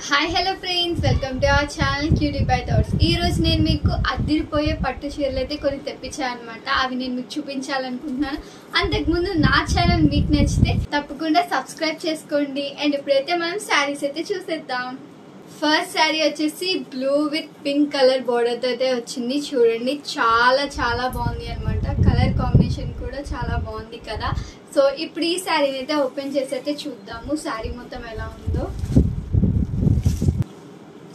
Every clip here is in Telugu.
Hi hello friends, welcome to our channel cutie by thoughts. ఈ రోజు నేను మీకు అదిరిపోయే పట్టు చీరలు అయితే కొన్ని తెప్పించాను అనమాట. అవి నేను మీకు చూపించాలనుకుంటున్నాను. అంతకుముందు నా ఛానల్ మీకు నచ్చితే తప్పకుండా సబ్స్క్రైబ్ చేసుకోండి. అండ్ ఇప్పుడైతే మనం శారీస్ అయితే చూసేద్దాం. ఫస్ట్ శారీ వచ్చేసి blue with pink colour border తో అయితే వచ్చింది. చూడండి, చాలా చాలా బాగుంది అనమాట. కలర్ కాంబినేషన్ కూడా చాలా బాగుంది కదా. సో ఇప్పుడు ఈ శారీని అయితే ఓపెన్ చేసి అయితే చూద్దాము శారీ మొత్తం ఎలా ఉందో.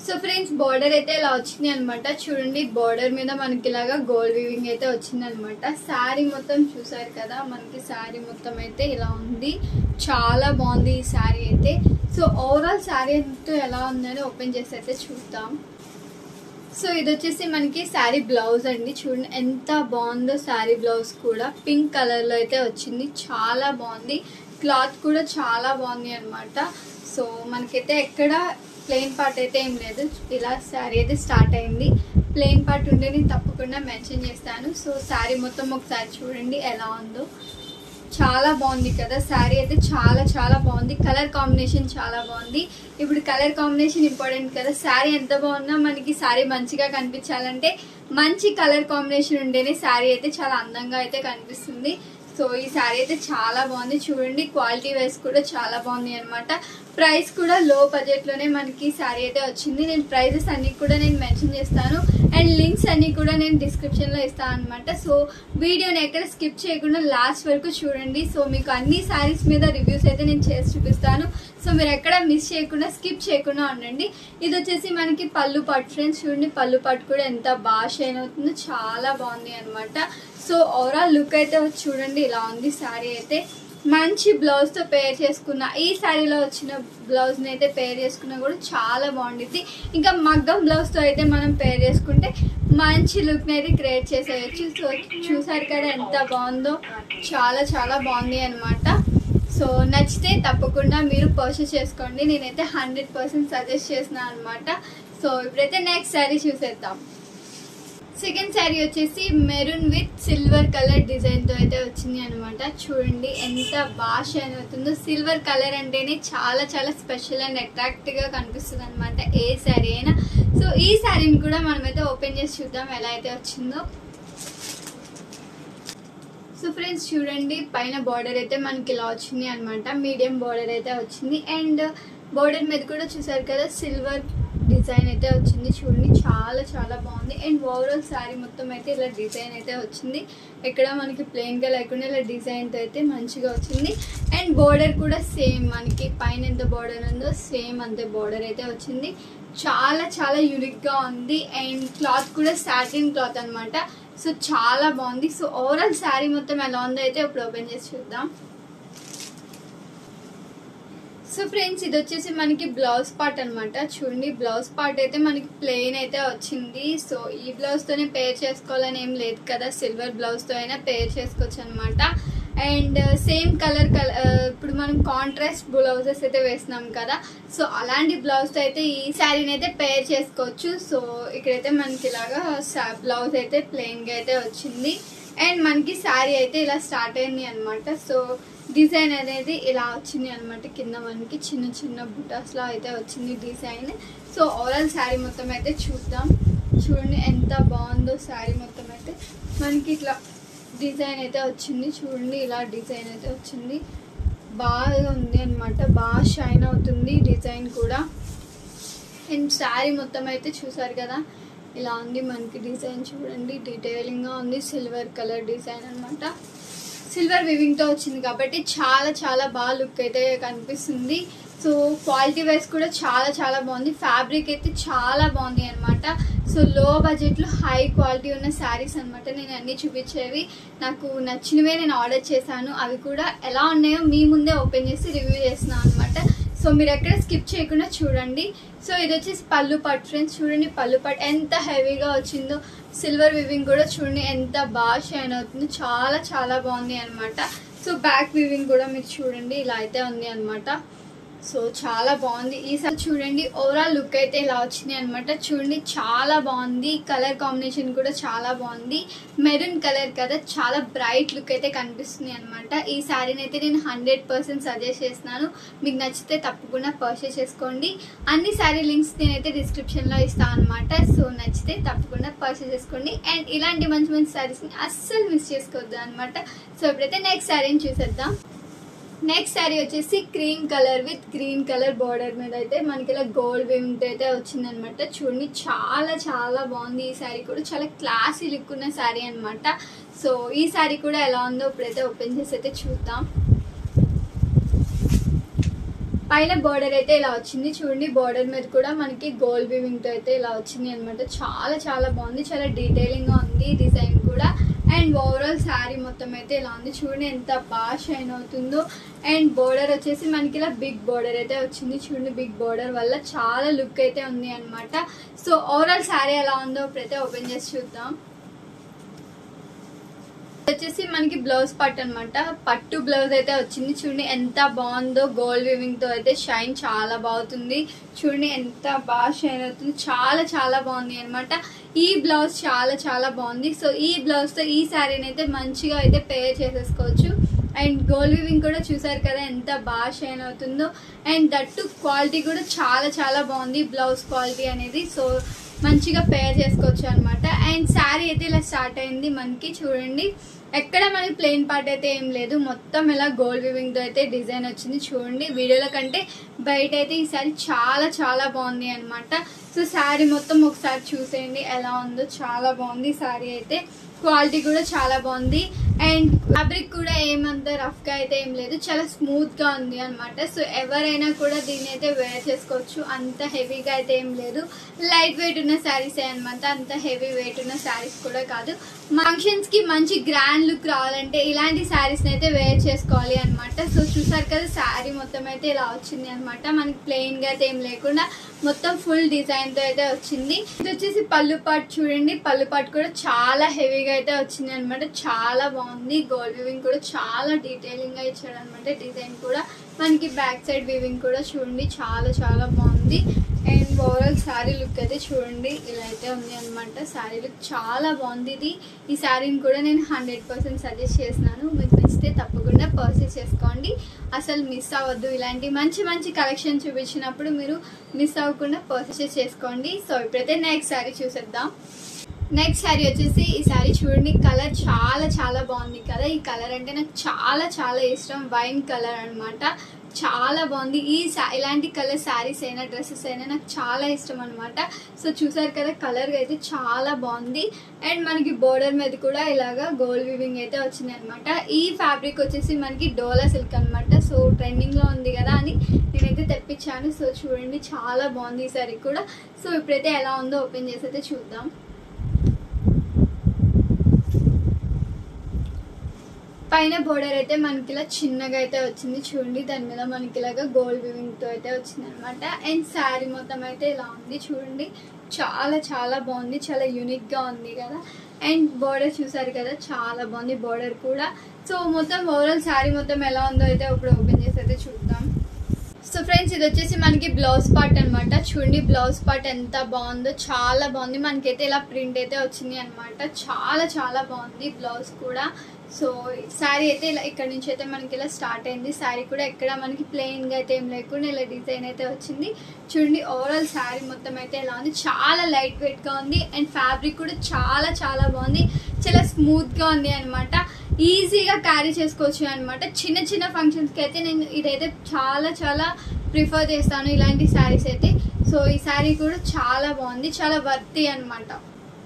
సో ఫ్రెండ్స్, బార్డర్ అయితే ఇలా వచ్చింది అనమాట. చూడండి, బార్డర్ మీద మనకి ఇలాగా గోల్డ్ వీవింగ్ అయితే వచ్చింది అనమాట. శారీ మొత్తం చూసారు కదా, మనకి శారీ మొత్తం అయితే ఇలా ఉంది. చాలా బాగుంది ఈ శారీ అయితే. సో ఓవరాల్ శారీ అంతా ఎలా ఉందని ఓపెన్ చేసి అయితే చూద్దాం. సో ఇది వచ్చేసి మనకి శారీ బ్లౌజ్ అండి. చూడండి ఎంత బాగుందో శారీ బ్లౌజ్ కూడా. పింక్ కలర్ లో అయితే వచ్చింది, చాలా బాగుంది. క్లాత్ కూడా చాలా బాగుంది అనమాట. సో మనకైతే ఎక్కడ ప్లెయిన్ పార్ట్ అయితే ఏం లేదు. ఇలా శారీ అయితే స్టార్ట్ అయింది. ప్లెయిన్ పార్ట్ ఉంటే నేను తప్పకుండా మెన్షన్ చేస్తాను. సో శారీ మొత్తం ఒకసారి చూడండి ఎలా ఉందో. చాలా బాగుంది కదా శారీ అయితే. చాలా చాలా బాగుంది. కలర్ కాంబినేషన్ చాలా బాగుంది. ఇప్పుడు కలర్ కాంబినేషన్ ఇంపార్టెంట్ కదా. శారీ ఎంత బాగున్నా మనకి శారీ మంచిగా కనిపించాలంటే మంచి కలర్ కాంబినేషన్ ఉంటేనే శారీ అయితే చాలా అందంగా అయితే కనిపిస్తుంది. సో ఈ శారీ అయితే చాలా బాగుంది. చూడండి, క్వాలిటీ వైజ్ కూడా చాలా బాగుంది అనమాట. ప్రైస్ కూడా లో బడ్జెట్ లోనే మనకి శారీ అయితే వచ్చింది. నేను ప్రైజెస్ అన్ని కూడా నేను మెన్షన్ చేస్తాను. అండ్ లింక్స్ అన్ని కూడా నేను డిస్క్రిప్షన్ లో ఇస్తాను అనమాట. సో వీడియోని ఎక్కడ స్కిప్ చేయకుండా లాస్ట్ వరకు చూడండి. సో మీకు అన్ని శారీస్ మీద రివ్యూస్ అయితే నేను చేసి చూపిస్తాను. సో మీరు ఎక్కడ మిస్ చేయకుండా స్కిప్ చేయకుండా ఉండండి. ఇది వచ్చేసి మనకి పళ్ళు పట్టు ఫ్రెండ్స్. చూడండి, పళ్ళు పట్టు కూడా ఎంత బాగా షైన్ అవుతుందో, చాలా బాగుంది అనమాట. సో ఓవరాల్ లుక్ అయితే చూడండి ఇలా ఉంది శారీ అయితే. మంచి బ్లౌజ్ తో పేర్ చేసుకున్న ఈ శారీలో వచ్చిన బ్లౌజ్ ని అయితే పేర్ చేసుకున్నా కూడా చాలా బాగుంటుంది. ఇంకా మగ్గం బ్లౌజ్ తో అయితే మనం పేర్ చేసుకుంటే మంచి లుక్ ని అయితే క్రియేట్ చేసేయచ్చు. సో చూసారు కదా ఎంత బాగుందో, చాలా చాలా బాగుంది అనమాట. సో నచ్చితే తప్పకుండా మీరు పర్చేస్ చేసుకోండి. నేనైతే 100% సజెస్ట్ చేస్తున్నాను అనమాట. సో ఇప్పుడైతే నెక్స్ట్ శారీ చూసేద్దాం. సెకండ్ శారీ వచ్చేసి maroon with silver colour design తో అయితే వచ్చింది అనమాట. చూడండి ఎంత బాగా షైన్ అవుతుందో. సిల్వర్ కలర్ అంటేనే చాలా చాలా స్పెషల్ అండ్ అట్రాక్టివ్ గా కనిపిస్తుంది అనమాట ఏ శారీ అయినా. సో ఈ శారీని కూడా మనమైతే ఓపెన్ చేసి చూద్దాం ఎలా అయితే వచ్చిందో. సో ఫ్రెండ్స్ చూడండి, పైన బార్డర్ అయితే మనకి ఇలా వచ్చింది అనమాట. మీడియం బార్డర్ అయితే వచ్చింది. అండ్ బార్డర్ మీద కూడా చూసారు కదా సిల్వర్ డిజైన్ అయితే వచ్చింది. చూడండి, చాలా చాలా బాగుంది. అండ్ ఓవరాల్ శారీ మొత్తం అయితే ఇలా డిజైన్ అయితే వచ్చింది. ఇక్కడ మనకి ప్లెయిన్ గా లేకుండా ఇలా డిజైన్ తో అయితే మంచిగా వచ్చింది. అండ్ బార్డర్ కూడా సేమ్ మనకి పైన ఎంత బార్డర్ ఉందో సేమ్ అంతే బార్డర్ అయితే వచ్చింది. చాలా చాలా యూనిక్ గా ఉంది. అండ్ క్లాత్ కూడా సాటిన్ క్లాత్ అనమాట. సో చాలా బాగుంది. సో ఓవరాల్ శారీ మొత్తం ఎలా ఉందో అయితే ఇప్పుడు ఓపెన్ చేసి చూద్దాం. సో ఫ్రెండ్స్, ఇది వచ్చేసి మనకి బ్లౌజ్ పార్ట్ అనమాట. చూడండి, బ్లౌజ్ పార్ట్ అయితే మనకి ప్లెయిన్ అయితే వచ్చింది. సో ఈ బ్లౌజ్ తోనే పేర్ చేసుకోవాలని ఏం లేదు కదా, సిల్వర్ బ్లౌజ్ తో అయినా పేర్ చేసుకోవచ్చు అనమాట. అండ్ సేమ్ కలర్ ఇప్పుడు మనం కాంట్రాస్ట్ బ్లౌజెస్ అయితే వేస్తున్నాం కదా, సో అలాంటి బ్లౌజ్ తో అయితే ఈ శారీని అయితే పేర్ చేసుకోవచ్చు. సో ఇక్కడైతే మనకి ఇలాగా బ్లౌజ్ అయితే ప్లెయిన్ గా అయితే వచ్చింది. అండ్ మనకి శారీ అయితే ఇలా స్టార్ట్ అయింది అనమాట. సో డిజైన్ అనేది ఇలా వచ్చింది అనమాట. కింద మనకి చిన్న చిన్న బుటాస్ లా అయితే వచ్చింది డిజైన్. సో ఓవరాల్ శారీ మొత్తం అయితే చూద్దాం. చూడండి ఎంత బాగుందో శారీ మొత్తం అయితే. మనకి ఇట్లా డిజైన్ అయితే వచ్చింది. చూడండి, ఇలా డిజైన్ అయితే వచ్చింది. బాగా ఉంది అనమాట. బాగా షైన్ అవుతుంది డిజైన్ కూడా. అండ్ శారీ మొత్తం అయితే చూసారు కదా ఇలా ఉంది మనకి డిజైన్. చూడండి, డీటెయిలింగ్ గా ఉంది. సిల్వర్ కలర్ డిజైన్ అనమాట. సిల్వర్ వివింగ్ తో వచ్చింది కాబట్టి చాలా చాలా బాగా లుక్ అయితే కనిపిస్తుంది. సో క్వాలిటీ వైజ్ కూడా చాలా చాలా బాగుంది. ఫ్యాబ్రిక్ అయితే చాలా బాగుంది అనమాట. సో లో బడ్జెట్ లో హై క్వాలిటీ ఉన్న శారీస్ అనమాట. నేను అన్ని చూపించేవి నాకు నచ్చినవే నేను ఆర్డర్ చేశాను. అవి కూడా ఎలా ఉన్నాయో మీ ముందే ఓపెన్ చేసి రివ్యూ చేస్తున్నాను అనమాట. సో మీరు ఎక్కడ స్కిప్ చేయకుండా చూడండి. సో ఇది వచ్చేసి పళ్ళు పట్టు ఫ్రెండ్స్. చూడండి, పళ్ళు పట్టు ఎంత హెవీగా వచ్చిందో. సిల్వర్ వివింగ్ కూడా చూడండి ఎంత బాగా షైన్ అవుతుందో. చాలా చాలా బాగుంది అనమాట. సో బ్యాక్ వివింగ్ కూడా మీరు చూడండి ఇలా అయితే ఉంది అనమాట. సో చాలా బాగుంది. ఈసారి చూడండి ఓవరాల్ లుక్ అయితే ఇలా వచ్చింది అనమాట. చూడండి చాలా బాగుంది, కలర్ కాంబినేషన్ కూడా చాలా బాగుంది. మెరూన్ కలర్ కదా, చాలా బ్రైట్ లుక్ అయితే కనిపిస్తుంది అనమాట. ఈ శారీని అయితే నేను 100% సజెస్ట్ చేస్తున్నాను. మీకు నచ్చితే తప్పకుండా పర్చేస్ చేసుకోండి. అన్ని శారీ లింక్స్ నేనైతే డిస్క్రిప్షన్లో ఇస్తాను అనమాట. సో నచ్చితే తప్పకుండా పర్చేస్ చేసుకోండి. అండ్ ఇలాంటి మంచి మంచి శారీస్ని అస్సలు మిస్ చేసుకోవద్దు అనమాట. సో ఇప్పుడైతే నెక్స్ట్ శారీని చూసేద్దాం. నెక్స్ట్ శారీ వచ్చేసి cream colour with green colour border మీద అయితే మనకి ఇలా గోల్డ్ వీవింగ్ అయితే వచ్చిందనమాట. చూడండి చాలా చాలా బాగుంది. ఈ శారీ కూడా చాలా క్లాసీ లుక్ ఉన్న శారీ అనమాట. సో ఈ శారీ కూడా ఎలా ఉందో ఇప్పుడైతే ఓపెన్ చేసి అయితే చూద్దాం. పైన బార్డర్ అయితే ఇలా వచ్చింది. చూడండి బార్డర్ మీద కూడా మనకి గోల్డ్ వీవింగ్ తో అయితే ఇలా వచ్చింది అనమాట. చాలా చాలా బాగుంది, చాలా డీటెయిలింగ్ గా ఉంది డిజైన్ కూడా. అండ్ ఓవరాల్ శారీ మొత్తం అయితే ఇలా ఉంది. చూడండి ఎంత బాగా షైన్ అవుతుందో. అండ్ బోర్డర్ వచ్చేసి మనకి ఇలా బిగ్ బోర్డర్ అయితే వచ్చింది. చూడండి బిగ్ బోర్డర్ వల్ల చాలా లుక్ అయితే ఉంది అనమాట. సో ఓవరాల్ శారీ ఎలా ఉందో ఇప్పుడైతే ఓపెన్ చేసి చూద్దాం. వచ్చేసి మనకి బ్లౌజ్ పార్ట్ అనమాట. పట్టు బ్లౌజ్ అయితే వచ్చింది. చూడండి ఎంత బాగుందో, గోల్డ్ వీవింగ్ తో అయితే షైన్ చాలా బాగుంది. చూడండి ఎంత బాగా షైన్ అవుతుంది, చాలా చాలా బాగుంది అనమాట. ఈ బ్లౌజ్ చాలా చాలా బాగుంది. సో ఈ బ్లౌజ్ తో ఈ శారీని అయితే మంచిగా అయితే పేర్ చేసేసుకోవచ్చు. అండ్ గోల్డ్ వీవింగ్ కూడా చూసారు కదా ఎంత బాగా షైన్ అవుతుందో. అండ్ దట్టు క్వాలిటీ కూడా చాలా చాలా బాగుంది, బ్లౌజ్ క్వాలిటీ అనేది. సో మంచిగా పేర్ చేసుకోవచ్చు అనమాట. అండ్ శారీ అయితే ఇలా స్టార్ట్ అయింది మనకి. చూడండి ఎక్కడ మనకి ప్లెయిన్ పార్ట్ అయితే ఏం లేదు, మొత్తం ఇలా గోల్డ్ వీవింగ్ తో అయితే డిజైన్ వచ్చింది. చూడండి వీడియోల కంటే బయట అయితే ఈ శారీ చాలా చాలా బాగుంది అనమాట. సో శారీ మొత్తం ఒకసారి చూసేయండి ఎలా ఉందో, చాలా బాగుంది శారీ అయితే. క్వాలిటీ కూడా చాలా బాగుంది. అండ్ ఫ్యాబ్రిక్ కూడా ఏమంత రఫ్ గా అయితే ఏం లేదు, చాలా స్మూత్ గా ఉంది అనమాట. సో ఎవరైనా కూడా దీన్ని అయితే వేర్ చేసుకోవచ్చు, అంత హెవీగా అయితే ఏం లేదు. లైట్ వెయిట్ ఉన్న శారీస్ అనమాట, అంత హెవీ వెయిట్ ఉన్న శారీస్ కూడా కాదు. ఫంక్షన్స్ కి మంచి గ్రాండ్ లుక్ రావాలంటే ఇలాంటి శారీస్ అయితే వేర్ చేసుకోవాలి అనమాట. సో చూసారు కదా శారీ మొత్తం అయితే ఇలా వచ్చింది అనమాట. మనకి ప్లెయిన్ గా అయితే ఏం లేకుండా మొత్తం ఫుల్ డిజైన్ తో అయితే వచ్చింది. ఇది వచ్చేసి పళ్ళు పార్ట్. చూడండి పళ్ళు పార్ట్ కూడా చాలా హెవీగా అయితే వచ్చింది అనమాట. చాలా బాగుంది. గోల్డ్ వీవింగ్ కూడా చాలా డీటెయిలింగ్ గా ఇచ్చాడు అనమాట. డిజైన్ కూడా మనకి బ్యాక్ సైడ్ వీవింగ్ కూడా చూడండి చాలా చాలా బాగుంది. అండ్ ఓవరాల్ శారీ లుక్ అయితే చూడండి ఇలా అయితే ఉంది అనమాట. శారీ లుక్ చాలా బాగుంది. ఈ శారీని కూడా నేను 100% సజెస్ట్ చేస్తున్నాను. మీకు నచ్చితే తప్పకుండా పర్చేస్ చేసుకోండి, అసలు మిస్ అవ్వద్దు. ఇలాంటి మంచి మంచి కలెక్షన్ చూపించినప్పుడు మీరు మిస్ అవ్వకుండా పర్చేస్ చేసుకోండి. సో ఇప్పుడైతే నెక్స్ట్ శారీ చూసేద్దాం. నెక్స్ట్ శారీ వచ్చేసి ఈ శారీ చూడండి, కలర్ చాలా చాలా బాగుంది కదా. ఈ కలర్ అంటే నాకు చాలా చాలా ఇష్టం, వైన్ కలర్ అనమాట. చాలా బాగుంది. ఇలాంటి కలర్ శారీస్ అయినా డ్రెస్సెస్ అయినా నాకు చాలా ఇష్టం అనమాట. సో చూసారు కదా కలర్ అయితే చాలా బాగుంది. అండ్ మనకి బోర్డర్ మీద కూడా ఇలాగా గోల్డ్ వీవింగ్ అయితే వచ్చింది అనమాట. ఈ ఫ్యాబ్రిక్ వచ్చేసి మనకి డోలా సిల్క్ అనమాట. సో ట్రెండింగ్ లో ఉంది కదా అని నేనైతే తెప్పించాను. సో చూడండి చాలా బాగుంది ఈ శారీ కూడా. సో ఇప్పుడైతే ఎలా ఉందో ఓపెన్ చేసి అయితే చూద్దాం. పైన బోర్డర్ అయితే మనకి ఇలా చిన్నగా అయితే వచ్చింది. చూడండి దాని మీద మనకి ఇలాగా గోల్డ్ వీవింగ్ తో అయితే వచ్చింది అనమాట. అండ్ శారీ మొత్తం అయితే ఇలా ఉంది. చూడండి చాలా చాలా బాగుంది, చాలా యూనిక్ గా ఉంది కదా. అండ్ బోర్డర్ చూసారు కదా చాలా బాగుంది బోర్డర్ కూడా. సో మొత్తం ఓవరాల్ శారీ మొత్తం ఎలా ఉందో అయితే ఇప్పుడు ఓపెన్ చేసి అయితే చూద్దాం. సో ఫ్రెండ్స్ ఇది వచ్చేసి మనకి బ్లౌజ్ పార్ట్ అనమాట. చూడండి బ్లౌజ్ పార్ట్ ఎంత బాగుందో, చాలా బాగుంది. మనకైతే ఇలా ప్రింట్ అయితే వచ్చింది అనమాట. చాలా చాలా బాగుంది బ్లౌజ్ కూడా. సో శారీ అయితే ఇలా ఇక్కడ నుంచి అయితే మనకి ఇలా స్టార్ట్ అయింది. శారీ కూడా ఎక్కడ మనకి ప్లెయిన్ గా అయితే ఏం లేకుండా ఇలా డిజైన్ అయితే వచ్చింది. చూడండి ఓవరాల్ శారీ మొత్తం అయితే ఇలా ఉంది, చాలా లైట్ వెయిట్ గా ఉంది. అండ్ ఫ్యాబ్రిక్ కూడా చాలా చాలా బాగుంది, చాలా స్మూత్ గా ఉంది అనమాట. ఈజీగా క్యారీ చేసుకోవచ్చు అనమాట. చిన్న చిన్న ఫంక్షన్స్ కి అయితే నేను ఇదైతే చాలా చాలా ప్రిఫర్ చేస్తాను ఇలాంటి శారీస్ అయితే. సో ఈ శారీ కూడా చాలా బాగుంది, చాలా వర్తీ అనమాట.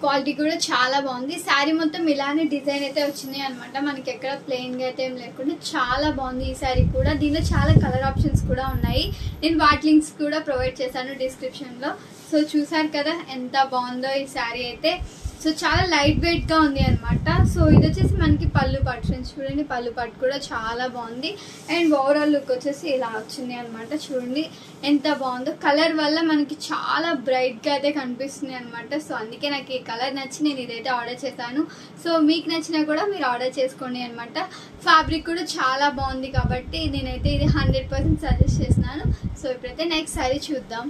క్వాలిటీ కూడా చాలా బాగుంది. శారీ మొత్తం ఇలానే డిజైన్ అయితే వచ్చింది అనమాట. మనకి ఎక్కడ ప్లెయిన్ గా అయితే ఏం లేకుండా చాలా బాగుంది ఈ శారీ కూడా. దీనిలో చాలా కలర్ ఆప్షన్స్ కూడా ఉన్నాయి. నేను వాటి లింక్స్ కూడా ప్రొవైడ్ చేశాను డిస్క్రిప్షన్ లో. సో చూసారు కదా ఎంత బాగుందో ఈ శారీ అయితే. సో చాలా లైట్ వెయిట్ గా ఉంది అనమాట. సో ఇది వచ్చేసి మనకి పళ్ళు పాటు ఫ్రెండ్స్, చూడండి పళ్ళు పాటు కూడా చాలా బాగుంది. అండ్ ఓవరాల్ లుక్ వచ్చేసి ఇలా వచ్చింది అనమాట. చూడండి ఎంత బాగుందో, కలర్ వల్ల మనకి చాలా బ్రైట్ గా అయితే కనిపిస్తుంది అనమాట. సో అందుకే నాకు ఈ కలర్ నచ్చి నేను ఇదైతే ఆర్డర్ చేశాను. సో మీకు నచ్చినా కూడా మీరు ఆర్డర్ చేసుకోండి అనమాట. ఫ్యాబ్రిక్ కూడా చాలా బాగుంది కాబట్టి నేనైతే ఇది 100% సజెస్ట్ చేస్తున్నాను. సో ఇప్పుడైతే నెక్స్ట్ శారీ చూద్దాం.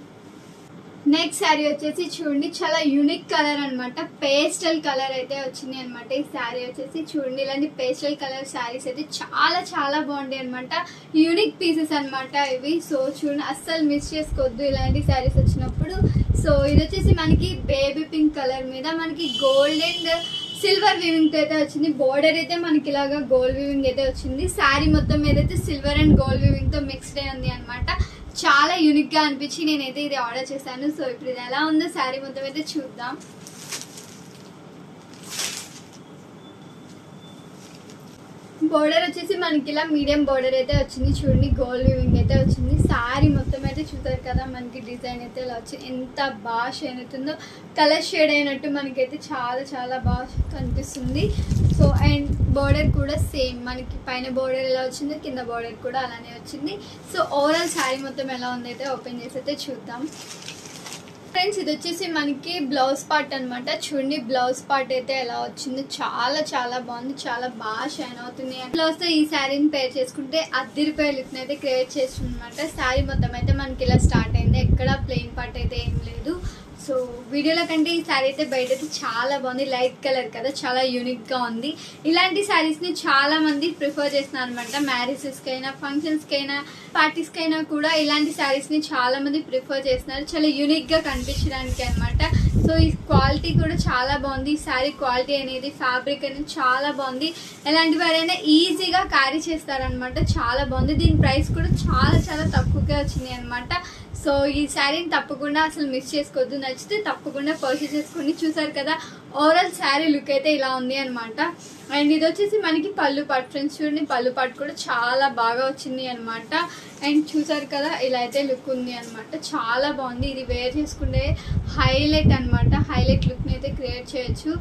నెక్స్ట్ శారీ వచ్చేసి చూడండి చాలా యూనిక్ కలర్ అనమాట, పేస్టల్ కలర్ అయితే వచ్చింది అనమాట. ఈ శారీ వచ్చేసి చూడండి ఇలాంటి పేస్టల్ కలర్ శారీస్ అయితే చాలా చాలా బాగుంటాయి అనమాట. యూనిక్ పీసెస్ అనమాట ఇవి. సో చూడండి అస్సలు మిస్ చేసుకోవద్దు ఇలాంటి శారీస్ వచ్చినప్పుడు. సో ఇది వచ్చేసి మనకి బేబీ పింక్ కలర్ మీద మనకి గోల్డ్ అండ్ సిల్వర్ వీవింగ్ తో అయితే వచ్చింది. బోర్డర్ అయితే మనకి ఇలాగా గోల్డ్ వీవింగ్ అయితే వచ్చింది. శారీ మొత్తం ఏదైతే సిల్వర్ అండ్ గోల్డ్ వీవింగ్ తో మిక్స్డ్ అయి ఉంది అనమాట. చాలా యూనిక్ గా అనిపించి నేనైతే ఇది ఆర్డర్ చేశాను. సో ఇప్పుడు ఇది ఎలా ఉందో శారీ మొత్తం అయితే చూద్దాం. బోర్డర్ వచ్చేసి మనకి ఇలా మీడియం బోర్డర్ అయితే వచ్చింది. చూడండి గోల్డ్ వీవింగ్ అయితే వచ్చింది. శారీ మొత్తం అయితే చూసారు కదా, మనకి డిజైన్ అయితే ఇలా వచ్చింది. ఎంత బాగా షేడ్ అవుతుందో, కలర్ షేడ్ అయినట్టు మనకైతే చాలా చాలా బాగా కనిపిస్తుంది. సో అండ్ బోర్డర్ కూడా సేమ్ మనకి పైన బోర్డర్ ఎలా వచ్చిందో కింద బోర్డర్ కూడా అలానే వచ్చింది. సో ఓవరాల్ శారీ మొత్తం ఎలా ఉందైతే ఓపెన్ చేసి అయితే చూద్దాం. ఫ్రెండ్స్ ఇది వచ్చేసి మనకి బ్లౌజ్ పార్ట్ అనమాట. చూడండి బ్లౌజ్ పార్ట్ అయితే ఎలా వచ్చింది, చాలా చాలా బాగుంది, చాలా బాగా షైన్ అవుతుంది. బ్లౌజ్ తో ఈ శారీని పేర్ చేసుకుంటే అద్దరిపోయే లుక్ అయితే క్రియేట్ చేస్తుంది అనమాట. శారీ మొత్తం అయితే మనకి ఇలా స్టార్ట్ అయింది, ఎక్కడ ప్లెయిన్ పార్ట్ అయితే ఏం లేదు. సో వీడియోలో కంటే ఈ శారీ అయితే బయట అయితే చాలా బాగుంది, లైట్ కలర్ కదా, చాలా యూనిక్ గా ఉంది. ఇలాంటి శారీస్ ని చాలా మంది ప్రిఫర్ చేస్తున్నారు అనమాట. మ్యారేజెస్ కైనా ఫంక్షన్స్ కైనా పార్టీస్ కైనా కూడా ఇలాంటి శారీస్ ని చాలా మంది ప్రిఫర్ చేస్తున్నారు, చాలా యూనిక్ గా కనిపించడానికి అనమాట. సో ఈ క్వాలిటీ కూడా చాలా బాగుంది. ఈ శారీ క్వాలిటీ అనేది, ఫ్యాబ్రిక్ అనేది చాలా బాగుంది. ఎలాంటి వారైనా ఈజీగా క్యారీ చేస్తారనమాట, చాలా బాగుంది. దీని ప్రైస్ కూడా చాలా చాలా తక్కువగా వచ్చింది అనమాట. సో ఈ శారీని తప్పకుండా అసలు మిస్ చేసుకోవద్దు, నచ్చితే తప్పకుండా పర్చేస్ చేసుకోండి. చూసారు కదా ఓవరాల్ శారీ లుక్ అయితే ఇలా ఉంది అనమాట. అండ్ ఇది వచ్చేసి మనకి పళ్ళు పాటు ఫ్రెండ్స్, చూడండి పళ్ళు పాటు కూడా చాలా బాగా వచ్చింది అనమాట. అండ్ చూసారు కదా ఇలా అయితే లుక్ ఉంది అనమాట, చాలా బాగుంది. ఇది వేర్ చేసుకుంటే హైలైట్ అనమాట, హైలైట్ లుక్ని అయితే క్రియేట్ చేయొచ్చు.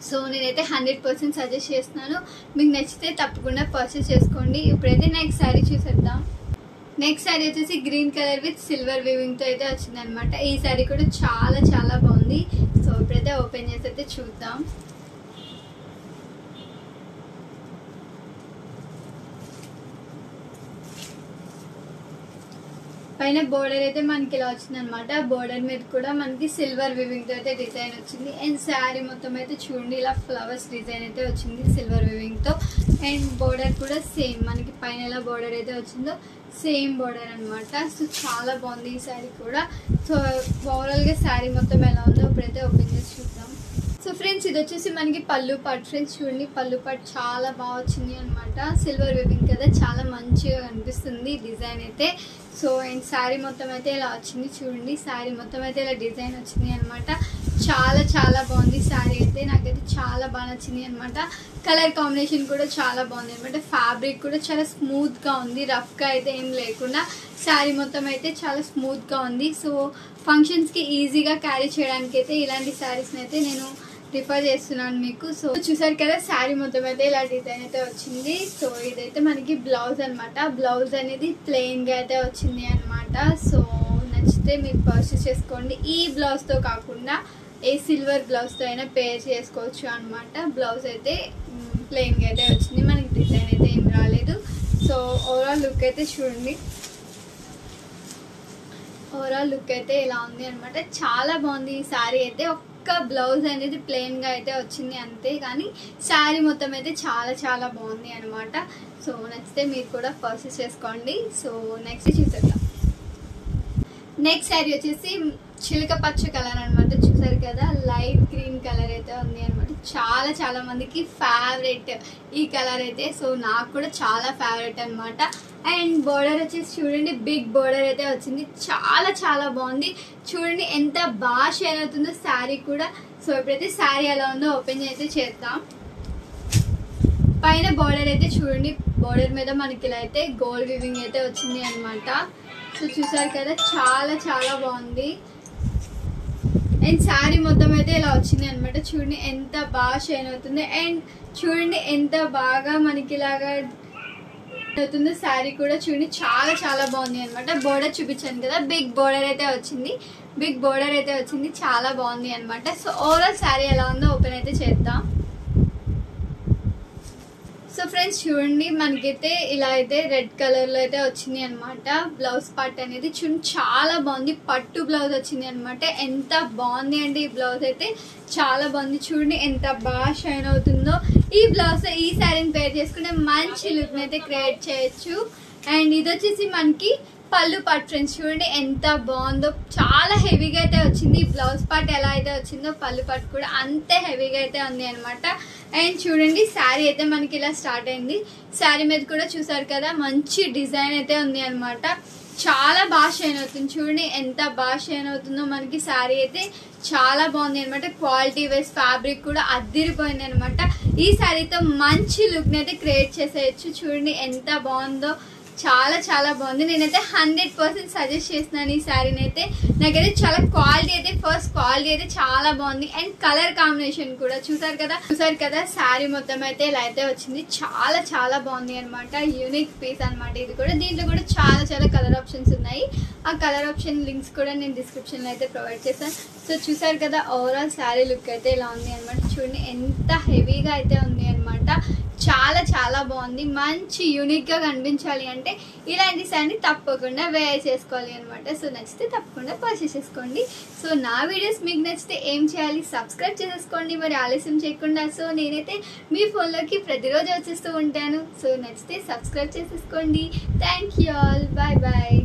సో నేనైతే 100% సజెస్ట్ చేస్తున్నాను. మీకు నచ్చితే తప్పకుండా పర్చేస్ చేసుకోండి. ఇప్పుడైతే నెక్స్ట్ శారీ చూసేద్దాం. నెక్స్ట్ శారీ వచ్చేసి green colour with silver weaving తో అయితే వచ్చింది అనమాట. ఈ శారీ కూడా చాలా చాలా బాగుంది. సో ఇప్పుడైతే ఓపెన్ చేసి అయితే చూద్దాం. పైన బోర్డర్ అయితే మనకి ఇలా వచ్చింది అనమాట. బోర్డర్ మీద కూడా మనకి సిల్వర్ వీవింగ్ తో అయితే డిజైన్ వచ్చింది. అండ్ శారీ మొత్తం అయితే చూడండి ఇలా ఫ్లవర్స్ డిజైన్ అయితే వచ్చింది సిల్వర్ వీవింగ్ తో. అండ్ బోర్డర్ కూడా సేమ్ మనకి పైన ఎలా బోర్డర్ అయితే వచ్చిందో సేమ్ బోర్డర్ అనమాట. సో చాలా బాగుంది ఈ శారీ కూడా. సో ఓవరాల్ గా శారీ మొత్తం ఎలా ఉందో ఇప్పుడైతే ఓపెన్ చేసి చూద్దాం. సో ఫ్రెండ్స్ ఇది వచ్చేసి మనకి పళ్ళు పాటు ఫ్రెండ్స్, చూడండి పళ్ళు పాటు చాలా బాగా వచ్చింది అనమాట. సిల్వర్ వీవింగ్ కదా, చాలా మంచిగా కనిపిస్తుంది డిజైన్ అయితే. సో అండ్ శారీ మొత్తం అయితే ఇలా వచ్చింది, చూడండి శారీ మొత్తం అయితే ఇలా డిజైన్ వచ్చింది అనమాట. చాలా చాలా బాగుంది శారీ అయితే, నాకైతే చాలా బాగా నచ్చింది అనమాట. కలర్ కాంబినేషన్ కూడా చాలా బాగుంది అనమాట. ఫ్యాబ్రిక్ కూడా చాలా స్మూత్ గా ఉంది, రఫ్ గా అయితే ఏం లేకుండా శారీ మొత్తం అయితే చాలా స్మూత్ గా ఉంది. సో ఫంక్షన్స్ కి ఈజీగా క్యారీ చేయడానికి అయితే ఇలాంటి శారీస్ అయితే నేను ప్రిఫర్ చేస్తున్నాను మీకు. సో చూసారు కదా శారీ మొత్తం అయితే ఇలా డిజైన్ అయితే వచ్చింది. సో ఇదైతే మనకి బ్లౌజ్ అనమాట. బ్లౌజ్ అనేది ప్లెయిన్ గా అయితే వచ్చింది అనమాట. సో నచ్చితే మీరు పర్చేస్ చేసుకోండి. ఈ బ్లౌజ్ తో కాకుండా ఏ సిల్వర్ బ్లౌజ్ తో అయినా పేర్ చేసుకోవచ్చు అనమాట. బ్లౌజ్ అయితే ప్లెయిన్ గా అయితే వచ్చింది, మనకి డిజైన్ అయితే ఏం రాలేదు. సో ఓవరాల్ లుక్ అయితే చూడండి, ఓవరాల్ లుక్ అయితే ఇలా ఉంది అనమాట. చాలా బాగుంది ఈ శారీ అయితే. బ్లౌజ్ అనేది ప్లెయిన్ గా అయితే వచ్చింది అంతే, కానీ శారీ మొత్తం అయితే చాలా చాలా బాగుంది అనమాట. సో నచ్చితే మీరు కూడా పర్చేస్ చేసుకోండి. సో నెక్స్ట్ చూసేద్దాం. నెక్స్ట్ శారీ వచ్చేసి చిలక పచ్చ కలర్ అనమాట. చూసారు కదా లైట్ గ్రీన్ కలర్ అయితే ఉంది అనమాట. చాలా చాలా మందికి ఫేవరెట్ ఈ కలర్ అయితే. సో నాకు కూడా చాలా ఫేవరెట్ అనమాట. అండ్ బోర్డర్ వచ్చేసి చూడండి బిగ్ బోర్డర్ అయితే వచ్చింది, చాలా చాలా బాగుంది. చూడండి ఎంత బాగా షేర్ అవుతుందో శారీ కూడా. సో ఇప్పుడైతే శారీ ఎలా ఉందో ఓపెన్ అయితే చేద్దాం. పైన బోర్డర్ అయితే చూడండి, బోర్డర్ మీద మనకి ఇలా అయితే గోల్డ్ వీవింగ్ అయితే వచ్చింది అనమాట. సో చూసారు కదా చాలా చాలా బాగుంది. అండ్ శారీ మొత్తం అయితే ఇలా వచ్చింది అనమాట. చూడండి ఎంత బాగా షైన్ అవుతుంది. అండ్ చూడండి ఎంత బాగా మనకి ఇలాగా అవుతుందో శారీ కూడా. చూడండి చాలా చాలా బాగుంది అనమాట. బోర్డర్ చూపించాను కదా, బిగ్ బోర్డర్ అయితే వచ్చింది, చాలా బాగుంది అనమాట. సో ఓవరాల్ శారీ ఎలా ఉందో ఓపెన్ అయితే చేద్దాం. సో ఫ్రెండ్స్ చూడండి, మనకైతే ఇలా అయితే రెడ్ కలర్ లో అయితే వచ్చింది అనమాట. బ్లౌజ్ పార్ట్ అనేది చూడండి చాలా బాగుంది. పట్టు బ్లౌజ్ వచ్చింది అనమాట. ఎంత బాగుంది అంటే ఈ బ్లౌజ్ అయితే చాలా బాగుంది. చూడండి ఎంత బాగా షైన్ అవుతుందో. ఈ బ్లౌజ్ ఈ శారీని పేర్ చేసుకుంటే మంచి లుక్ అయితే క్రియేట్ చేయొచ్చు. అండ్ ఇది వచ్చేసి మనకి పళ్ళు పార్ట్ ఫ్రెండ్స్. చూడండి ఎంత బాగుందో, చాలా హెవీగా అయితే వచ్చింది. బ్లౌజ్ పార్ట్ ఎలా అయితే వచ్చిందో పళ్ళు పార్ట్ కూడా అంతే హెవీగా అయితే ఉంది అనమాట. అండ్ చూడండి శారీ అయితే మనకి ఇలా స్టార్ట్ అయింది. శారీ మీద కూడా చూసారు కదా, మంచి డిజైన్ అయితే ఉంది అనమాట. చాలా బాగా షైన్ అవుతుంది. చూడండి ఎంత బాగా షైన్ అవుతుందో మనకి. శారీ అయితే చాలా బాగుంది అనమాట. క్వాలిటీ వైజ్ ఫ్యాబ్రిక్ కూడా అద్దిరిపోయింది అనమాట. ఈ శారీతో మంచి లుక్ అయితే క్రియేట్ చేసేయచ్చు. చూడండి ఎంత బాగుందో, చాలా చాలా బాగుంది. నేనైతే 100% సజెస్ట్ చేస్తున్నాను ఈ శారీని అయితే. నాకైతే చాలా క్వాలిటీ అయితే చాలా బాగుంది. అండ్ కలర్ కాంబినేషన్ కూడా చూసారు కదా శారీ మొత్తం అయితే ఇలా అయితే వచ్చింది. చాలా చాలా బాగుంది అనమాట. యూనిక్ పీస్ అనమాట ఇది కూడా. దీంట్లో కూడా చాలా చాలా కలర్ ఆప్షన్స్ ఉన్నాయి. ఆ కలర్ ఆప్షన్ లింక్స్ కూడా నేను డిస్క్రిప్షన్ లో అయితే ప్రొవైడ్ చేశాను. సో చూసారు కదా, ఓవరాల్ శారీ లుక్ అయితే ఇలా ఉంది అనమాట. చూడండి ఎంత హెవీగా అయితే ఉంది అనమాట. చాలా చాలా బాగుంది. మంచి యూనిక్ గా కనిపించాలి అంటే ఇలాంటి శారీ తప్పకుండా వేర్ చేసుకోవాలి అనమాట. సో నచ్చితే తప్పకుండా పర్చేస్ చేసుకోండి. సో నా వీడియోస్ మీకు నచ్చితే ఏం చేయాలి, సబ్స్క్రైబ్ చేసేసుకోండి మరి ఆలస్యం చేయకుండా. సో నేనైతే మీ ఫోన్లోకి ప్రతిరోజు వచ్చేస్తూ ఉంటాను. సో నచ్చితే సబ్స్క్రైబ్ చేసేసుకోండి. Thank you all. Bye bye.